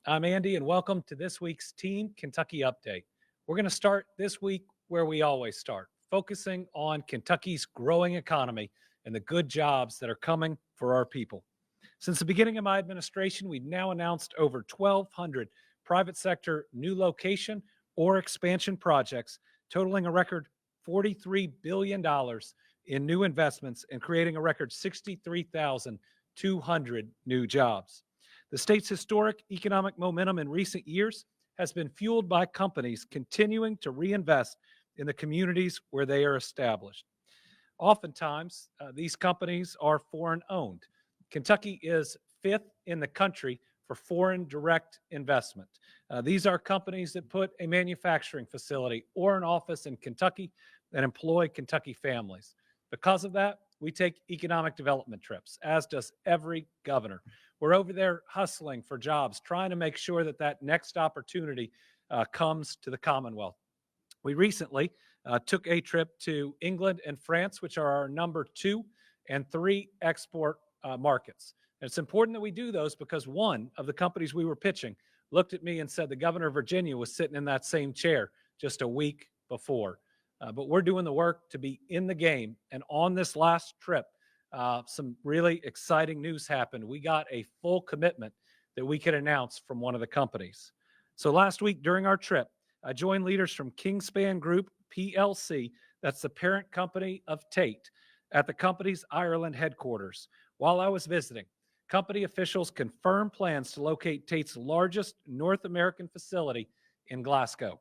I'm Andy, and welcome to this week's Team Kentucky Update. We're going to start this week where we always start, focusing on Kentucky's growing economy and the good jobs that are coming for our people. Since the beginning of my administration, we've now announced over 1,200 private sector new location or expansion projects, totaling a record $43 billion in new investments and creating a record 63,200 new jobs. The state's historic economic momentum in recent years has been fueled by companies continuing to reinvest in the communities where they are established. Oftentimes, these companies are foreign owned. Kentucky is fifth in the country for foreign direct investment. These are companies that put a manufacturing facility or an office in Kentucky and employ Kentucky families. Because of that, we take economic development trips, as does every governor. We're over there hustling for jobs, trying to make sure that that next opportunity comes to the Commonwealth. We recently took a trip to England and France, which are our number 2 and 3 export markets. And it's important that we do those because one of the companies we were pitching looked at me and said the governor of Virginia was sitting in that same chair just a week before. But we're doing the work to be in the game. And on this last trip, some really exciting news happened. We got a full commitment that we could announce from one of the companies. So last week during our trip, I joined leaders from Kingspan Group PLC, that's the parent company of Tate, at the company's Ireland headquarters. While I was visiting, company officials confirmed plans to locate Tate's largest North American facility in Glasgow.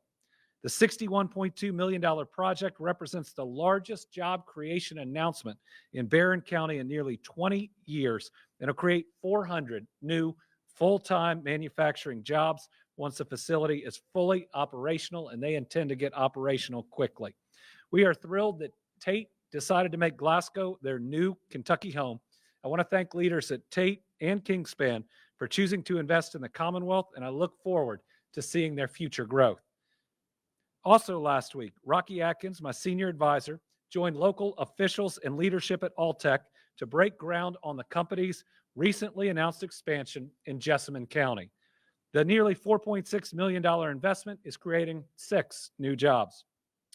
The $61.2 million project represents the largest job creation announcement in Barron County in nearly 20 years and will create 400 new full-time manufacturing jobs once the facility is fully operational, and they intend to get operational quickly. We are thrilled that Tate decided to make Glasgow their new Kentucky home. I want to thank leaders at Tate and Kingspan for choosing to invest in the Commonwealth, and I look forward to seeing their future growth. Also last week, Rocky Atkins, my senior advisor, joined local officials and leadership at Alltech to break ground on the company's recently announced expansion in Jessamine County. The nearly $4.6 million investment is creating 6 new jobs,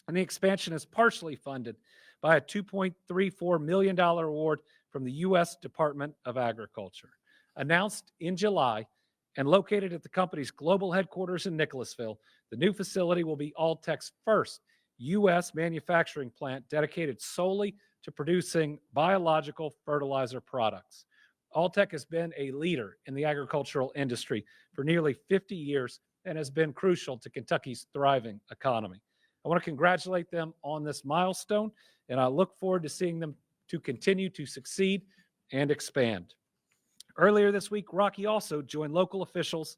and the expansion is partially funded by a $2.34 million award from the U.S. Department of Agriculture. Announced in July and located at the company's global headquarters in Nicholasville, the new facility will be Alltech's first U.S. manufacturing plant dedicated solely to producing biological fertilizer products. Alltech has been a leader in the agricultural industry for nearly 50 years and has been crucial to Kentucky's thriving economy. I want to congratulate them on this milestone, and I look forward to seeing them to continue to succeed and expand. Earlier this week, Rocky also joined local officials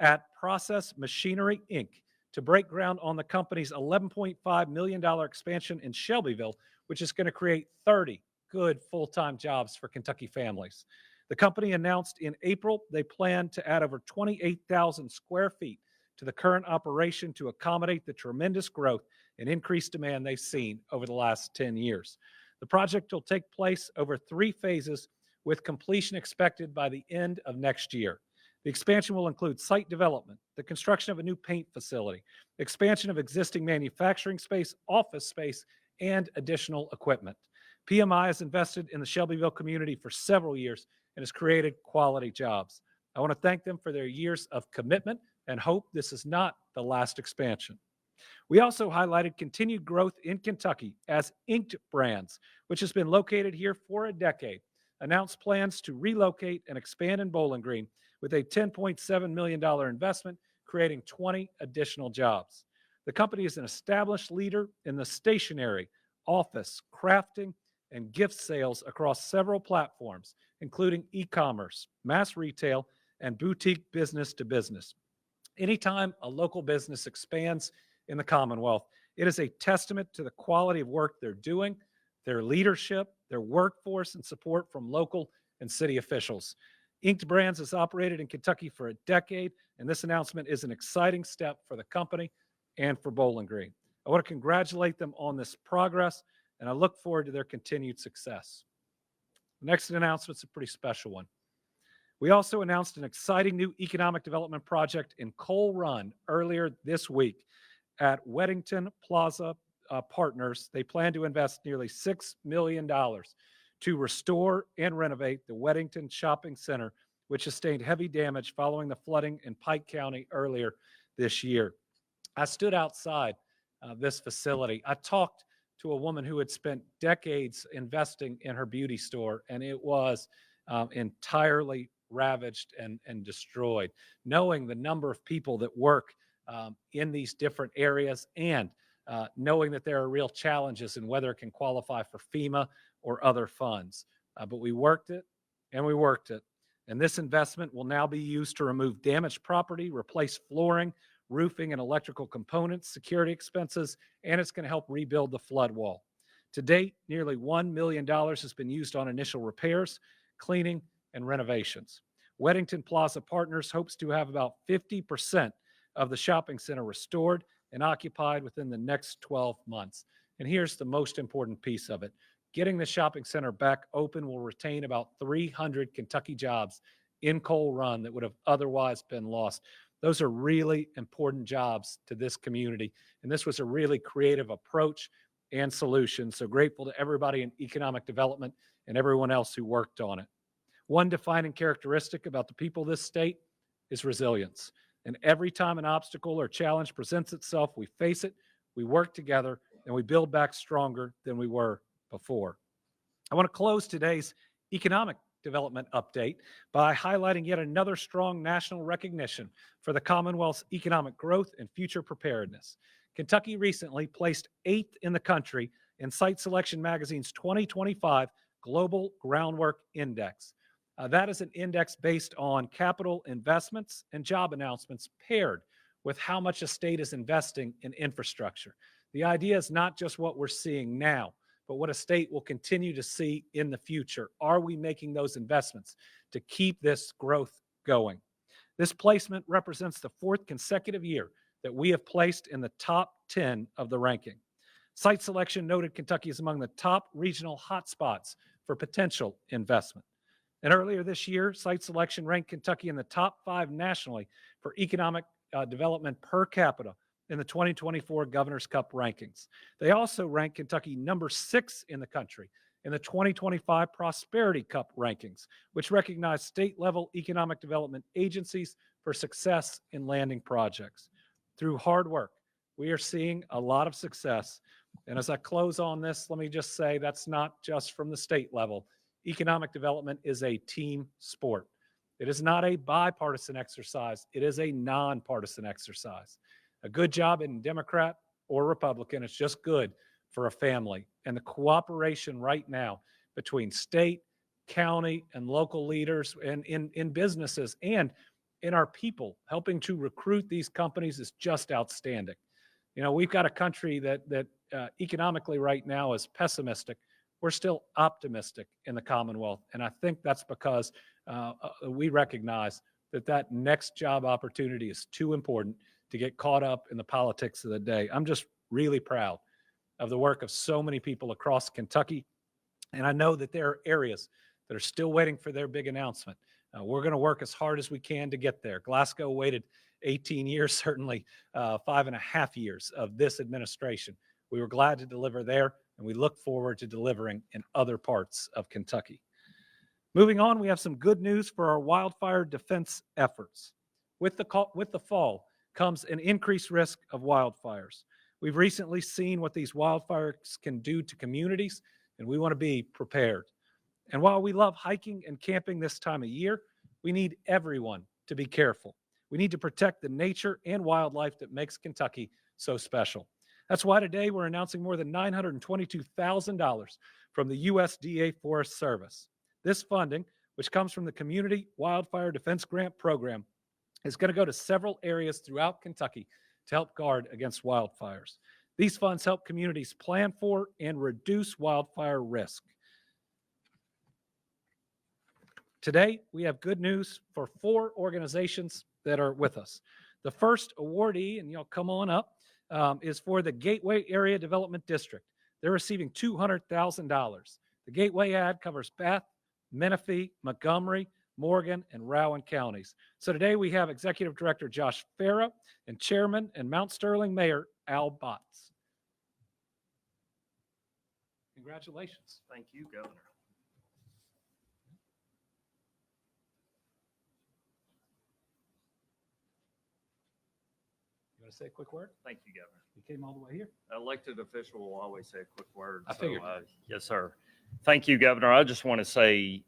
at Process Machinery, Inc. to break ground on the company's $11.5 million expansion in Shelbyville, which is going to create 30 good full-time jobs for Kentucky families. The company announced in April they plan to add over 28,000 square feet to the current operation to accommodate the tremendous growth and increased demand they've seen over the last 10 years. The project will take place over 3 phases with completion expected by the end of next year. The expansion will include site development, the construction of a new paint facility, expansion of existing manufacturing space, office space, and additional equipment. PMI has invested in the Shelbyville community for several years and has created quality jobs. I want to thank them for their years of commitment and hope this is not the last expansion. We also highlighted continued growth in Kentucky as Inked Brands, which has been located here for a decade, announced plans to relocate and expand in Bowling Green with a $10.7 million investment, creating 20 additional jobs. The company is an established leader in the stationery, office, crafting, and gift sales across several platforms, including e-commerce, mass retail, and boutique business to business. Anytime a local business expands in the Commonwealth, it is a testament to the quality of work they're doing, their leadership, their workforce, and support from local and city officials. Inked Brands has operated in Kentucky for a decade, and this announcement is an exciting step for the company and for Bowling Green. I want to congratulate them on this progress, and I look forward to their continued success. The next announcement is a pretty special one. We also announced an exciting new economic development project in Coal Run earlier this week at Weddington Plaza Partners. They plan to invest nearly $6 million to restore and renovate the Weddington Shopping Center, which sustained heavy damage following the flooding in Pike County earlier this year. I stood outside this facility. I talked to a woman who had spent decades investing in her beauty store, and it was entirely ravaged and destroyed. Knowing the number of people that work in these different areas, and knowing that there are real challenges in whether it can qualify for FEMA or other funds. But we worked it and we worked it. And this investment will now be used to remove damaged property, replace flooring, roofing and electrical components, security expenses, and it's going to help rebuild the flood wall. To date, nearly $1 million has been used on initial repairs, cleaning, and renovations. Weddington Plaza Partners hopes to have about 50% of the shopping center restored and occupied within the next 12 months. And here's the most important piece of it. Getting the shopping center back open will retain about 300 Kentucky jobs in Coal Run that would have otherwise been lost. Those are really important jobs to this community. And this was a really creative approach and solution. So grateful to everybody in economic development and everyone else who worked on it. One defining characteristic about the people of this state is resilience. And every time an obstacle or challenge presents itself, we face it, we work together, and we build back stronger than we were before. I want to close today's economic development update by highlighting yet another strong national recognition for the Commonwealth's economic growth and future preparedness. Kentucky recently placed 8th in the country in Site Selection Magazine's 2025 Global Groundwork Index. That is an index based on capital investments and job announcements paired with how much a state is investing in infrastructure. The idea is not just what we're seeing now, but what a state will continue to see in the future. Are we making those investments to keep this growth going? This placement represents the 4th consecutive year that we have placed in the top 10 of the ranking. Site Selection noted Kentucky is among the top regional hotspots for potential investment. And earlier this year, Site Selection ranked Kentucky in the top 5 nationally for economic development per capita in the 2024 Governor's Cup rankings. They also ranked Kentucky number 6 in the country in the 2025 Prosperity Cup rankings, which recognize state-level economic development agencies for success in landing projects. Through hard work, we are seeing a lot of success. And as I close on this, let me just say that's not just from the state level. Economic development is a team sport. It is not a bipartisan exercise. It is a nonpartisan exercise. A good job in Democrat or Republican, it's just good for a family. And the cooperation right now between state, county, and local leaders and in businesses and in our people helping to recruit these companies is just outstanding. You know, we've got a country that economically right now is pessimistic. We're still optimistic in the Commonwealth. And I think that's because we recognize that next job opportunity is too important to get caught up in the politics of the day. I'm just really proud of the work of so many people across Kentucky. And I know that there are areas that are still waiting for their big announcement. We're going to work as hard as we can to get there. Glasgow waited 18 years, certainly 5.5 years of this administration. We were glad to deliver there, and we look forward to delivering in other parts of Kentucky. Moving on, we have some good news for our wildfire defense efforts. With the fall comes an increased risk of wildfires. We've recently seen what these wildfires can do to communities, and we want to be prepared. And while we love hiking and camping this time of year, we need everyone to be careful. We need to protect the nature and wildlife that makes Kentucky so special. That's why today we're announcing more than $922,000 from the USDA Forest Service. This funding, which comes from the Community Wildfire Defense Grant Program, is going to go to several areas throughout Kentucky to help guard against wildfires. These funds help communities plan for and reduce wildfire risk. Today, we have good news for 4 organizations that are with us. The first awardee, and you'll come on up, is for the Gateway Area Development District. They're receiving $200,000. The Gateway ad covers Bath, Menifee, Montgomery, Morgan, and Rowan counties. So today we have Executive Director Josh Farah and Chairman and Mount Sterling Mayor Al Botts. Congratulations. Thank you, Governor. You want to say a quick word? Thank you, Governor. You came all the way here. Elected official will always say a quick word. I figured. Yes, sir. Thank you, Governor. I just want to say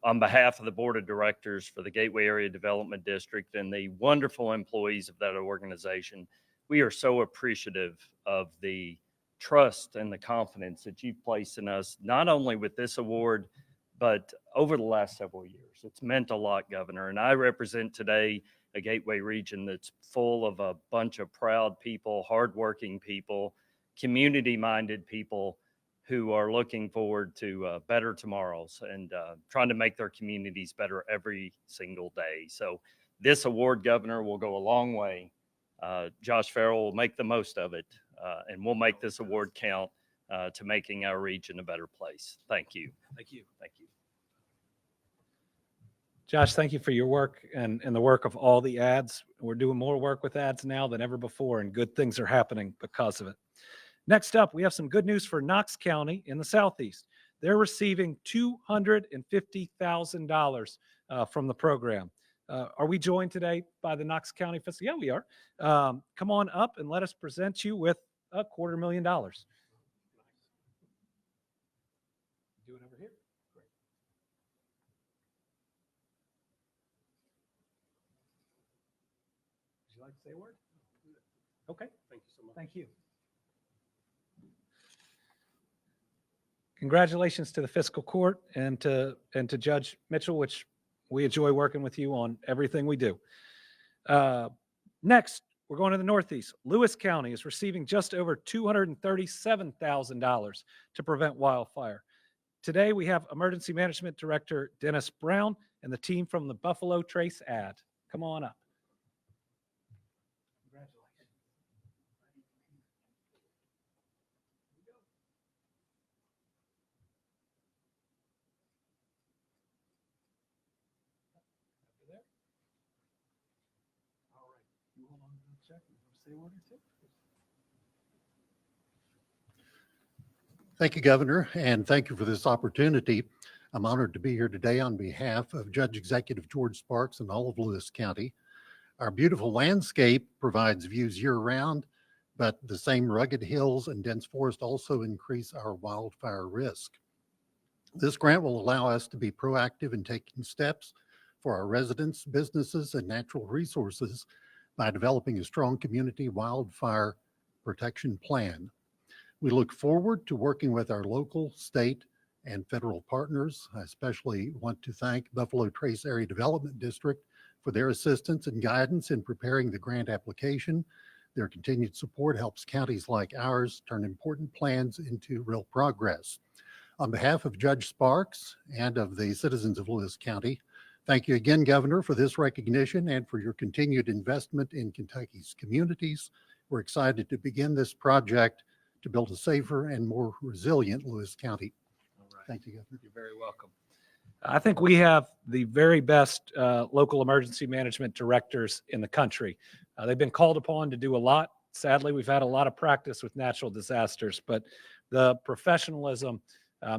on behalf of the Board of Directors for the Gateway Area Development District and the wonderful employees of that organization, we are so appreciative of the trust and the confidence that you've placed in us, not only with this award, but over the last several years. It's meant a lot, Governor. And I represent today a Gateway region that's full of a bunch of proud people, hardworking people, community-minded people who are looking forward to better tomorrows and trying to make their communities better every single day. So this award, Governor, will go a long way. Josh Farrell will make the most of it, and we'll make this award count to making our region a better place. Thank you. Thank you. Thank you. Josh, thank you for your work and the work of all the ads. We're doing more work with ads now than ever before, and good things are happening because of it. Next up, we have some good news for Knox County in the Southeast. They're receiving $250,000 from the program. Are we joined today by the Knox County Fiscal? Yeah, we are. Come on up and let us present you with $250,000. Do it over here. Great. Would you like to say a word? Okay. Thank you so much. Thank you. Congratulations to the fiscal court and to Judge Mitchell, which we enjoy working with you on everything we do. Next, we're going to the Northeast. Lewis County is receiving just over $237,000 to prevent wildfire. Today, we have Emergency Management Director Dennis Brown and the team from the Buffalo Trace ad. Come on up. Congratulations. There. All right. You hold on to the check. You want to say a word or two? Thank you, Governor, and thank you for this opportunity. I'm honored to be here today on behalf of Judge Executive George Sparks and all of Lewis County. Our beautiful landscape provides views year-round, but the same rugged hills and dense forest also increase our wildfire risk. This grant will allow us to be proactive in taking steps for our residents, businesses, and natural resources by developing a strong community wildfire protection plan. We look forward to working with our local, state, and federal partners. I especially want to thank Buffalo Trace Area Development District for their assistance and guidance in preparing the grant application. Their continued support helps counties like ours turn important plans into real progress. On behalf of Judge Sparks and of the citizens of Lewis County, thank you again, Governor, for this recognition and for your continued investment in Kentucky's communities. We're excited to begin this project to build a safer and more resilient Lewis County. All right. Thank you, Governor. You're very welcome. I think we have the very best local emergency management directors in the country. They've been called upon to do a lot. Sadly, we've had a lot of practice with natural disasters, but the professionalism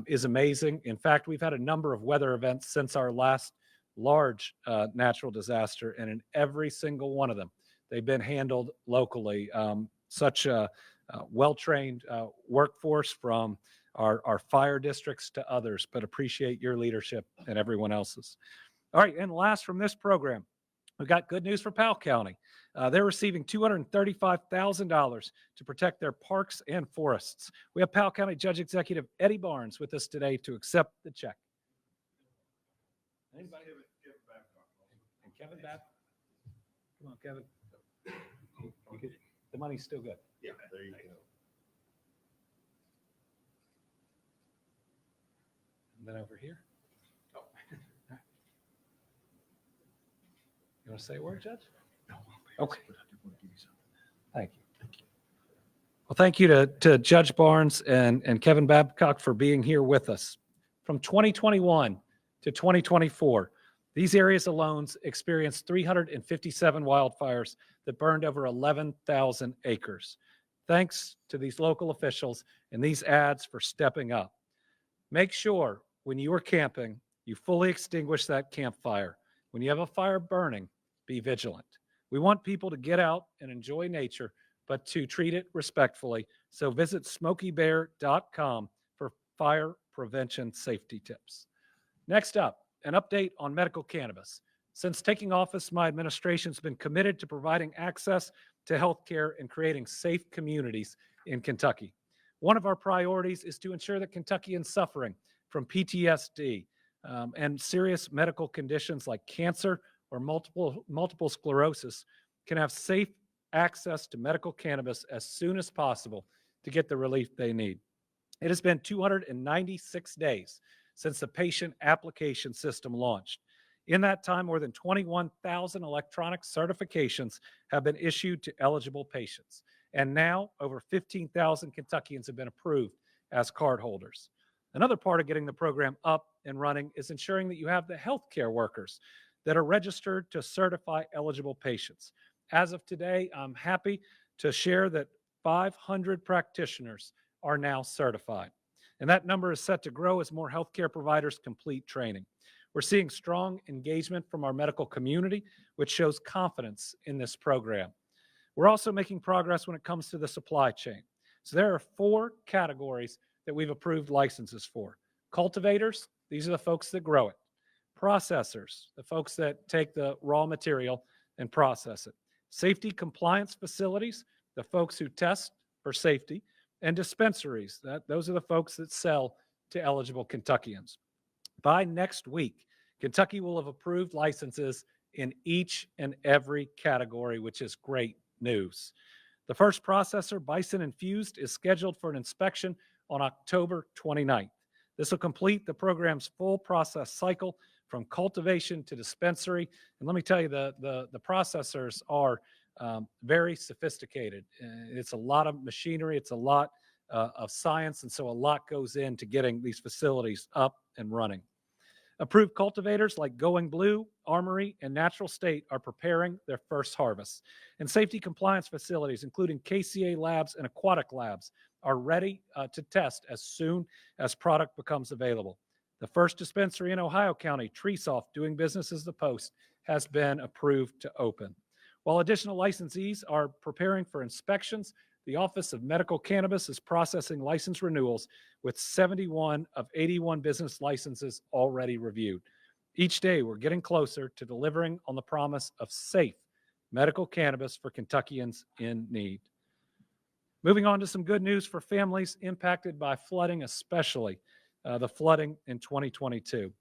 is amazing. In fact, we've had a number of weather events since our last large natural disaster, and in every single one of them, they've been handled locally. Such a well-trained workforce from our fire districts to others, but appreciate your leadership and everyone else's. All right, and last from this program, we've got good news for Powell County. They're receiving $235,000 to protect their parks and forests. We have Powell County Judge Executive Eddie Barnes with us today to accept the check. Anybody? And Kevin Babb. Come on, Kevin. The money's still good. Yeah, there you go. And then over here. Oh. You want to say a word, Judge? No. Okay. But I did want to give you something. Thank you. Well, thank you to Judge Barnes and Kevin Babcock for being here with us. From 2021 to 2024, the These areas alone experienced 357 wildfires that burned over 11,000 acres. Thanks to these local officials and these ads for stepping up. Make sure when you are camping, you fully extinguish that campfire. When you have a fire burning, be vigilant. We want people to get out and enjoy nature, but to treat it respectfully. So visit smokybear.com for fire prevention safety tips. Next up, an update on medical cannabis. Since taking office, my administration has been committed to providing access to health care and creating safe communities in Kentucky. One of our priorities is to ensure that Kentuckians suffering from PTSD and serious medical conditions like cancer or multiple sclerosis can have safe access to medical cannabis as soon as possible to get the relief they need. It has been 296 days since the patient application system launched. In that time, more than 21,000 electronic certifications have been issued to eligible patients. And now, over 15,000 Kentuckians have been approved as cardholders. Another part of getting the program up and running is ensuring that you have the healthcare workers that are registered to certify eligible patients. As of today, I'm happy to share that 500 practitioners are now certified. And that number is set to grow as more healthcare providers complete training. We're seeing strong engagement from our medical community, which shows confidence in this program. We're also making progress when it comes to the supply chain. So there are 4 categories that we've approved licenses for. Cultivators, these are the folks that grow it. Processors, the folks that take the raw material and process it. Safety compliance facilities, the folks who test for safety. And dispensaries, those are the folks that sell to eligible Kentuckians. By next week, Kentucky will have approved licenses in each and every category, which is great news. The first processor, Bison Infused, is scheduled for an inspection on October 29th. This will complete the program's full process cycle from cultivation to dispensary. And let me tell you, the processors are very sophisticated. It's a lot of machinery. It's a lot of science. And so a lot goes into getting these facilities up and running. Approved cultivators like Going Blue, Armory, and Natural State are preparing their first harvest. And safety compliance facilities, including KCA labs and aquatic labs, are ready to test as soon as product becomes available. The first dispensary in Ohio County, Treesoft, doing business as the Post, has been approved to open. While additional licensees are preparing for inspections, the Office of Medical Cannabis is processing license renewals with 71 of 81 business licenses already reviewed. Each day, we're getting closer to delivering on the promise of safe medical cannabis for Kentuckians in need. Moving on to some good news for families impacted by flooding, especially the flooding in 2022.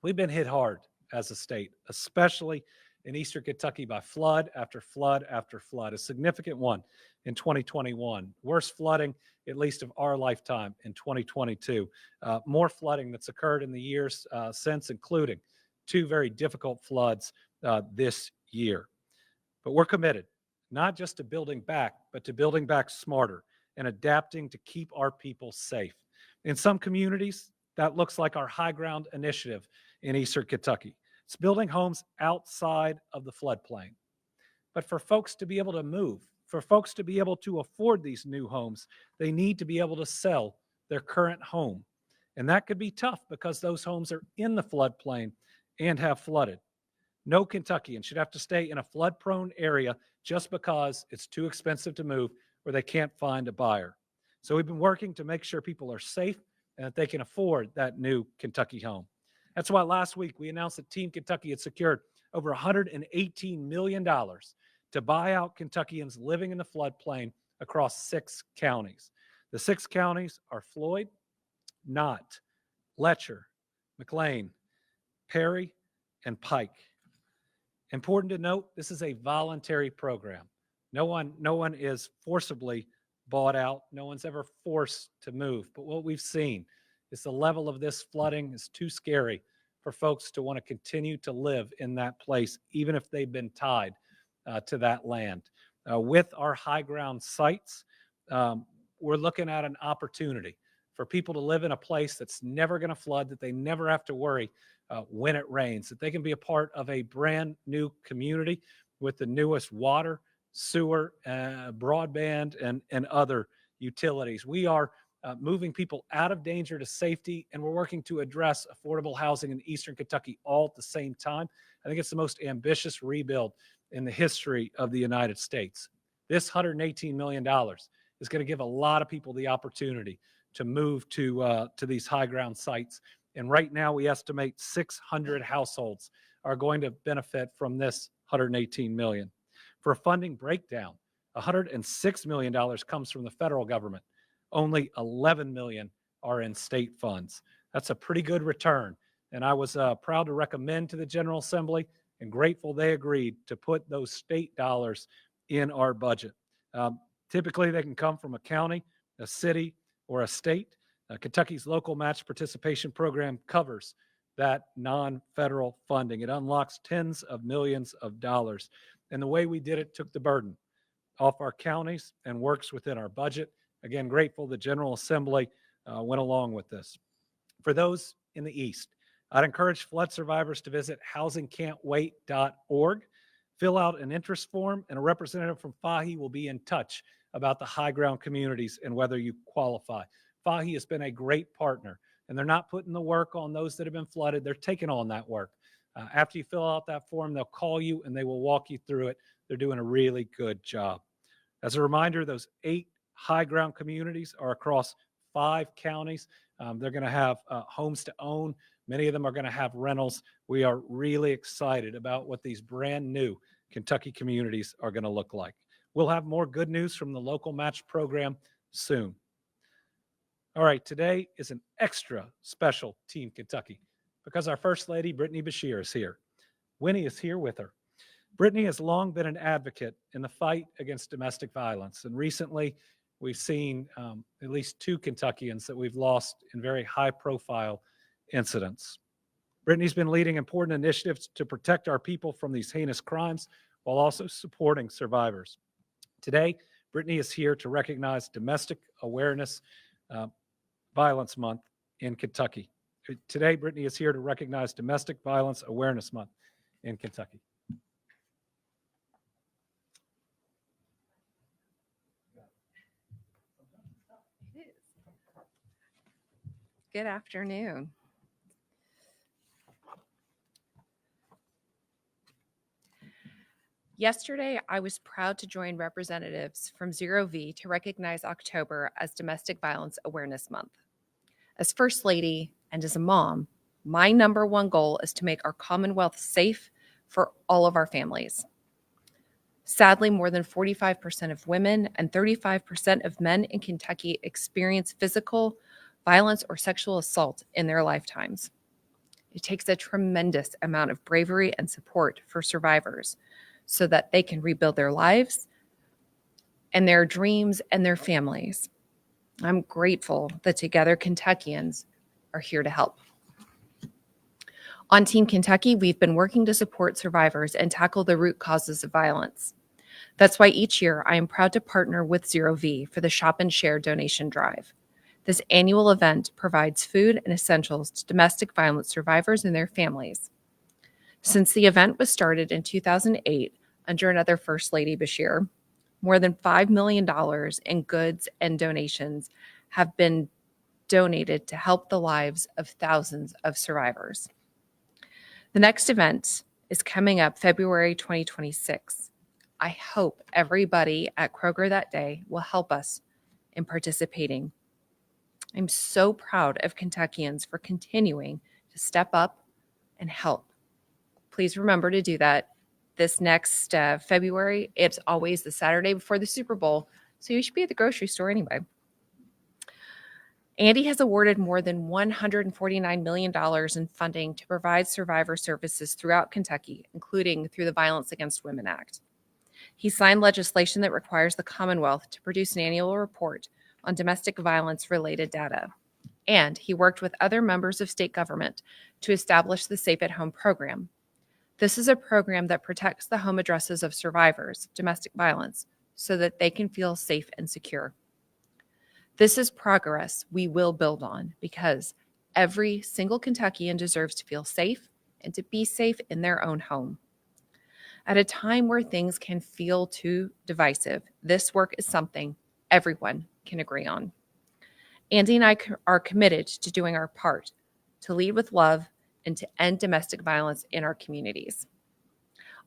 We've been hit hard as a state, especially in Eastern Kentucky by flood after flood after flood, a significant one in 2021. Worst flooding, at least of our lifetime, in 2022. More flooding that's occurred in the years since, including 2 very difficult floods this year. But we're committed, not just to building back, but to building back smarter and adapting to keep our people safe. In some communities, that looks like our High Ground initiative in Eastern Kentucky. It's building homes outside of the floodplain. But for folks to be able to move, for folks to be able to afford these new homes, they need to be able to sell their current home. And that could be tough because those homes are in the floodplain and have flooded. No Kentuckian should have to stay in a flood-prone area just because it's too expensive to move or they can't find a buyer. So we've been working to make sure people are safe and that they can afford that new Kentucky home. That's why last week we announced that Team Kentucky had secured over $118 million to buy out Kentuckians living in the floodplain across 6 counties. The 6 counties are Floyd, Knott, Letcher, McLean, Perry, and Pike. Important to note, this is a voluntary program. No one is forcibly bought out. No one's ever forced to move. But what we've seen is the level of this flooding is too scary for folks to want to continue to live in that place, even if they've been tied to that land. With our high ground sites, we're looking at an opportunity for people to live in a place that's never going to flood, that they never have to worry when it rains, that they can be a part of a brand new community with the newest water, sewer, broadband, and other utilities. We are moving people out of danger to safety, and we're working to address affordable housing in Eastern Kentucky all at the same time. I think it's the most ambitious rebuild in the history of the United States. This $118 million is going to give a lot of people the opportunity to move to these high ground sites. And right now, we estimate 600 households are going to benefit from this $118 million. For a funding breakdown, $106 million comes from the federal government. Only $11 million are in state funds. That's a pretty good return. And I was proud to recommend to the General Assembly and grateful they agreed to put those state dollars in our budget. Typically, they can come from a county, a city, or a state. Kentucky's local match participation program covers that non-federal funding. It unlocks tens of millions of dollars. And the way we did it took the burden off our counties and works within our budget. Again, grateful the General Assembly went along with this. For those in the East, I'd encourage flood survivors to visit housingcan'twait.org, fill out an interest form, and a representative from FAHI will be in touch about the high ground communities and whether you qualify. FAHI has been a great partner, and they're not putting the work on those that have been flooded. They're taking on that work. After you fill out that form, they'll call you and they will walk you through it. They're doing a really good job. As a reminder, those 8 high ground communities are across 5 counties. They're going to have homes to own. Many of them are going to have rentals. We are really excited about what these brand new Kentucky communities are going to look like. We'll have more good news from the local match program soon. All right, today is an extra special Team Kentucky because our First Lady, Brittany Beshear, is here. Winnie is here with her. Brittany has long been an advocate in the fight against domestic violence, and recently we've seen at least 2 Kentuckians that we've lost in very high-profile incidents. Brittany's been leading important initiatives to protect our people from these heinous crimes while also supporting survivors. Today, Brittany is here to recognize Domestic Awareness Violence Month in Kentucky. Today, Brittany is here to recognize Domestic Violence Awareness Month in Kentucky. Good afternoon. Yesterday, I was proud to join representatives from Zero V to recognize October as Domestic Violence Awareness Month. As First Lady and as a mom, my number one goal is to make our Commonwealth safe for all of our families. Sadly, more than 45% of women and 35% of men in Kentucky experience physical violence or sexual assault in their lifetimes. It takes a tremendous amount of bravery and support for survivors so that they can rebuild their lives and their dreams and their families. I'm grateful that together Kentuckians are here to help. On Team Kentucky, we've been working to support survivors and tackle the root causes of violence. That's why each year I am proud to partner with Zero V for the Shop and Share donation drive. This annual event provides food and essentials to domestic violence survivors and their families. Since the event was started in 2008 under another First Lady Beshear, more than $5 million in goods and donations have been donated to help the lives of thousands of survivors. The next event is coming up February 2026. I hope everybody at Kroger that day will help us in participating. I'm so proud of Kentuckians for continuing to step up and help. Please remember to do that this next February. It's always the Saturday before the Super Bowl, so you should be at the grocery store anyway. Andy has awarded more than $149 million in funding to provide survivor services throughout Kentucky, including through the Violence Against Women Act. He signed legislation that requires the Commonwealth to produce an annual report on domestic violence-related data. And he worked with other members of state government to establish the Safe at Home program. This is a program that protects the home addresses of survivors of domestic violence so that they can feel safe and secure. This is progress we will build on because Every single Kentuckian deserves to feel safe and to be safe in their own home. At a time where things can feel too divisive, this work is something everyone can agree on. Andy and I are committed to doing our part to lead with love and to end domestic violence in our communities.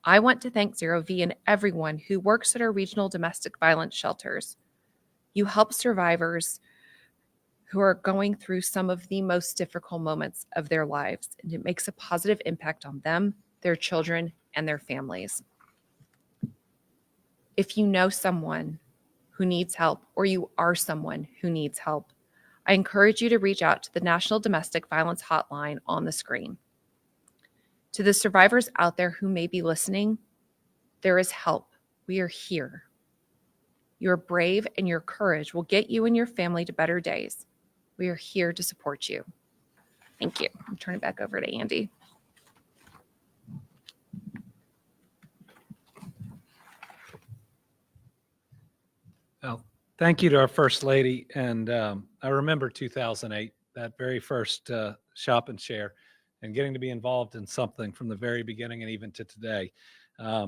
I want to thank Zero V and everyone who works at our regional domestic violence shelters. You help survivors who are going through some of the most difficult moments of their lives, and it makes a positive impact on them, their children, and their families. If you know someone who needs help, or you are someone who needs help, I encourage you to reach out to the National Domestic Violence Hotline on the screen. To the survivors out there who may be listening, there is help. We are here. Your brave and your courage will get you and your family to better days. We are here to support you. Thank you. I'll turn it back over to Andy. Well, thank you to our First Lady. And I remember 2008, that very first shop and share, and getting to be involved in something from the very beginning and even to today. I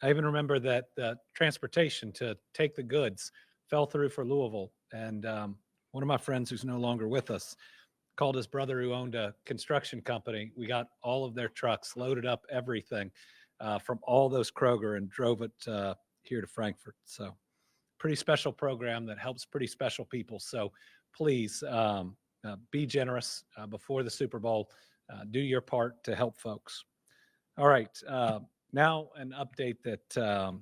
even remember that transportation to take the goods fell through for Louisville. And one of my friends who's no longer with us called his brother who owned a construction company. We got all of their trucks, loaded up everything from all those Kroger and drove it here to Frankfurt. So pretty special program that helps pretty special people. So please be generous before the Super Bowl. Do your part to help folks. All right. Now an update that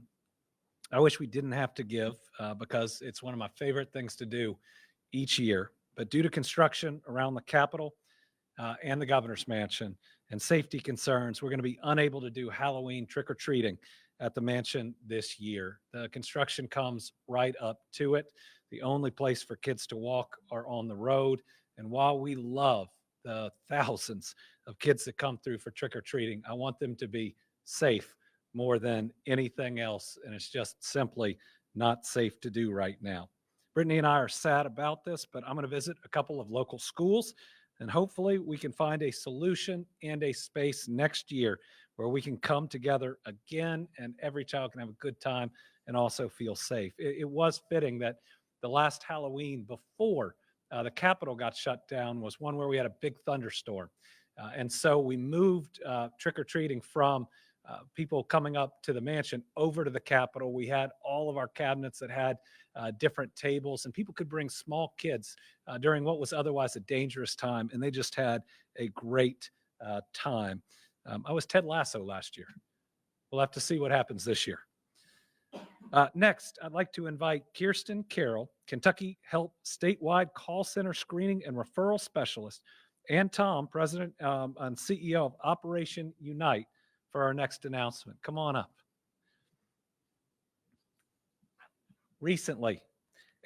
I wish we didn't have to give because it's one of my favorite things to do each year. But due to construction around the Capitol and the governor's mansion and safety concerns, we're going to be unable to do Halloween trick-or-treating at the mansion this year. The construction comes right up to it. The only place for kids to walk are on the road. And while we love the thousands of kids that come through for trick-or-treating, I want them to be safe more than anything else. And it's just simply not safe to do right now. Brittany and I are sad about this, but I'm going to visit a couple of local schools, and hopefully we can find a solution and a space next year where we can come together again and every child can have a good time and also feel safe. It was fitting that the last Halloween before the Capitol got shut down was one where we had a big thunderstorm. And so we moved trick-or-treating from people coming up to the mansion over to the Capitol. We had all of our cabinets that had different tables, and people could bring small kids during what was otherwise a dangerous time, and they just had a great time. I was Ted Lasso last year. We'll have to see what happens this year. Next, I'd like to invite Kirsten Carroll, Kentucky Help Statewide Call Center Screening and Referral Specialist, and Tom, President and CEO of Operation Unite, for our next announcement. Come on up. Recently,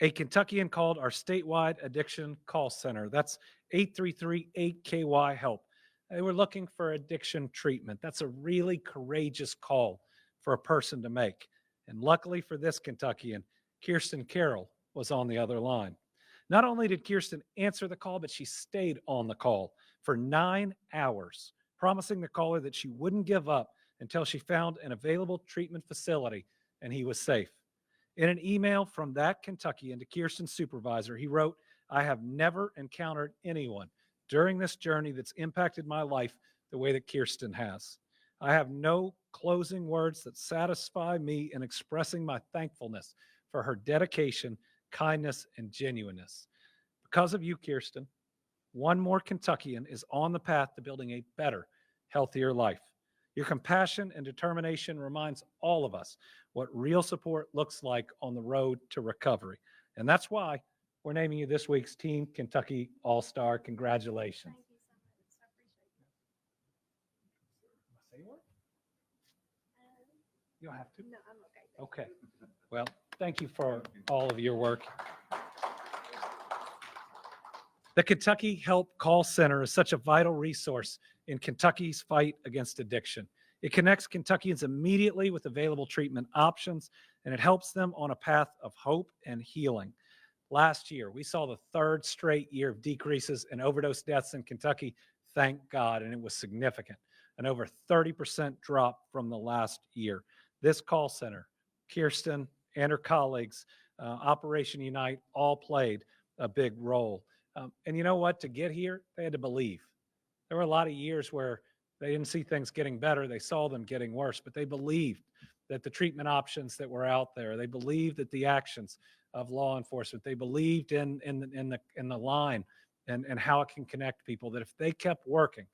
a Kentuckian called our statewide addiction call center. That's 833-8KY-HELP. They were looking for addiction treatment. That's a really courageous call for a person to make. And luckily for this Kentuckian, Kirsten Carroll was on the other line. Not only did Kirsten answer the call, but she stayed on the call for 9 hours, promising the caller that she wouldn't give up until she found an available treatment facility and he was safe. In an email from that Kentuckian to Kirsten's supervisor, he wrote, "I have never encountered anyone during this journey that's impacted my life the way that Kirsten has. I have no closing words that satisfy me in expressing my thankfulness for her dedication, kindness, and genuineness. Because of you, Kirsten, one more Kentuckian is on the path to building a better, healthier life. Your compassion and determination reminds all of us what real support looks like on the road to recovery. And that's why we're naming you this week's Team Kentucky All-Star. Congratulations." Thank you so much. I appreciate it. You don't have to. No, I'm okay. Okay. Well, thank you for all of your work. The Kentucky Help Call Center is such a vital resource in Kentucky's fight against addiction. It connects Kentuckians immediately with available treatment options, and it helps them on a path of hope and healing. Last year, we saw the third straight year of decreases in overdose deaths in Kentucky. Thank God, and it was significant. An over 30% drop from the last year. This call center, Kirsten and her colleagues, Operation Unite, all played a big role. And you know what? To get here, they had to believe. There were a lot of years where they didn't see things getting better. They saw them getting worse, but they believed that the treatment options that were out there, they believed that the actions of law enforcement, they believed in the line and how it can connect people, that if they kept working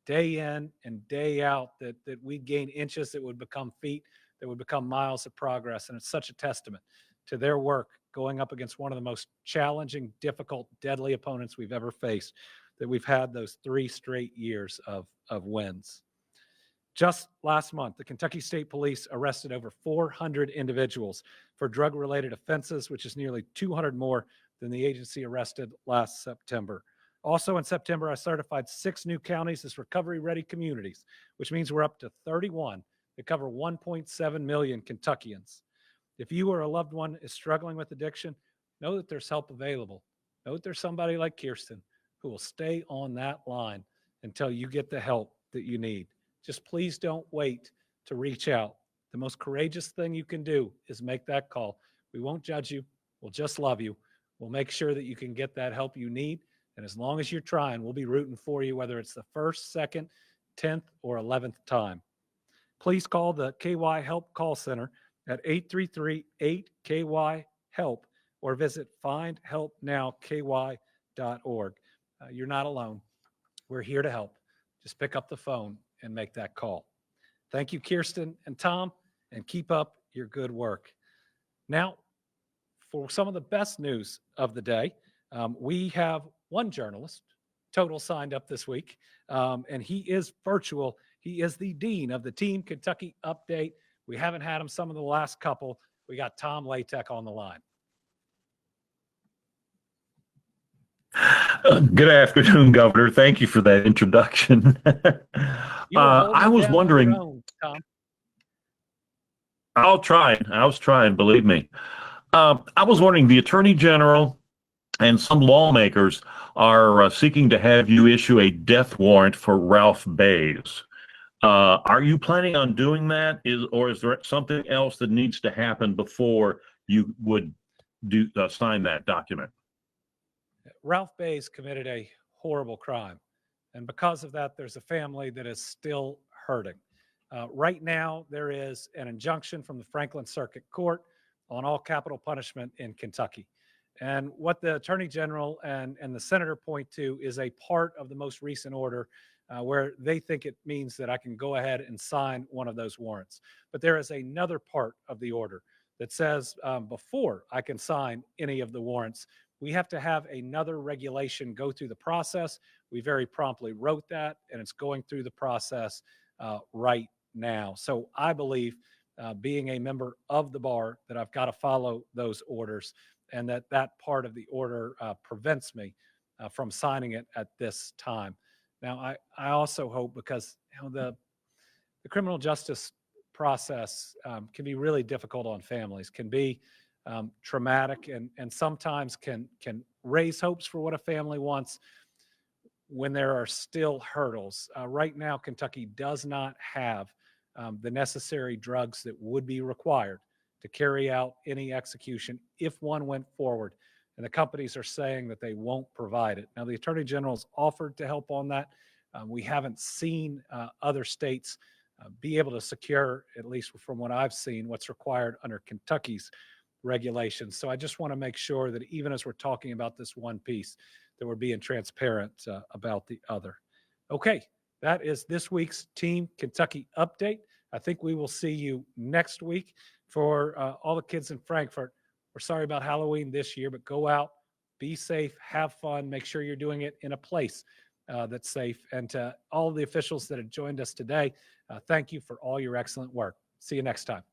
day in and day out, that we'd gain inches that would become feet, that would become miles of progress. And it's such a testament to their work going up against one of the most challenging, difficult, deadly opponents we've ever faced, that we've had those 3 straight years of wins. Just last month, the Kentucky State Police arrested over 400 individuals for drug-related offenses, which is nearly 200 more than the agency arrested last September. Also in September, I certified 6 new counties as recovery-ready communities, which means we're up to 31 that cover 1.7 million Kentuckians. If you or a loved one is struggling with addiction, know that there's help available. Know that there's somebody like Kirsten who will stay on that line until you get the help that you need. Just please don't wait to reach out. The most courageous thing you can do is make that call. We won't judge you. We'll just love you. We'll make sure that you can get that help you need. And as long as you're trying, we'll be rooting for you, whether it's the 1st, 2nd, 10th, or 11th time. Please call the KY Help Call Center at 833-8KY-HELP or visit findhelpnowky.org. You're not alone. We're here to help. Just pick up the phone and make that call. Thank you, Kirsten and Tom, and keep up your good work. Now, for some of the best news of the day, we have one journalist total signed up this week, and he is virtual. He is the dean of the Team Kentucky Update. We haven't had him some of the last couple. We got Tom Latek on the line. Good afternoon, Governor. Thank you for that introduction. You were holding I it was down on wondering, your own, Tom. I was trying, believe me. I was wondering, the Attorney General and some lawmakers are seeking to have you issue a death warrant for Ralph Bays. Are you planning on doing that? Or is there something else that needs to happen before you would sign that document? Ralph Bays committed a horrible crime. And because of that, there's a family that is still hurting. Right now, there is an injunction from the Franklin Circuit Court on all capital punishment in Kentucky. And what the Attorney General and the Senator point to is a part of the most recent order where they think it means that I can go ahead and sign one of those warrants. But there is another part of the order that says before I can sign any of the warrants, we have to have another regulation go through the process. We very promptly wrote that, and it's going through the process right now. So I believe, being a member of the bar, that I've got to follow those orders, and that part of the order prevents me from signing it at this time. Now, I also hope, because the criminal justice process can be really difficult on families, can be traumatic, and sometimes can raise hopes for what a family wants when there are still hurdles. Right now, Kentucky does not have the necessary drugs that would be required to carry out any execution if one went forward. And the companies are saying that they won't provide it. Now, the Attorney General's offered to help on that. We haven't seen other states be able to secure, at least from what I've seen, what's required under Kentucky's regulations. So I just want to make sure that even as we're talking about this one piece, that we're being transparent about the other. Okay, that is this week's Team Kentucky Update. I think we will see you next week. For all the kids in Frankfort, we're sorry about Halloween this year, but go out, be safe, have fun, make sure you're doing it in a place that's safe. And to all the officials that have joined us today, thank you for all your excellent work. See you next time.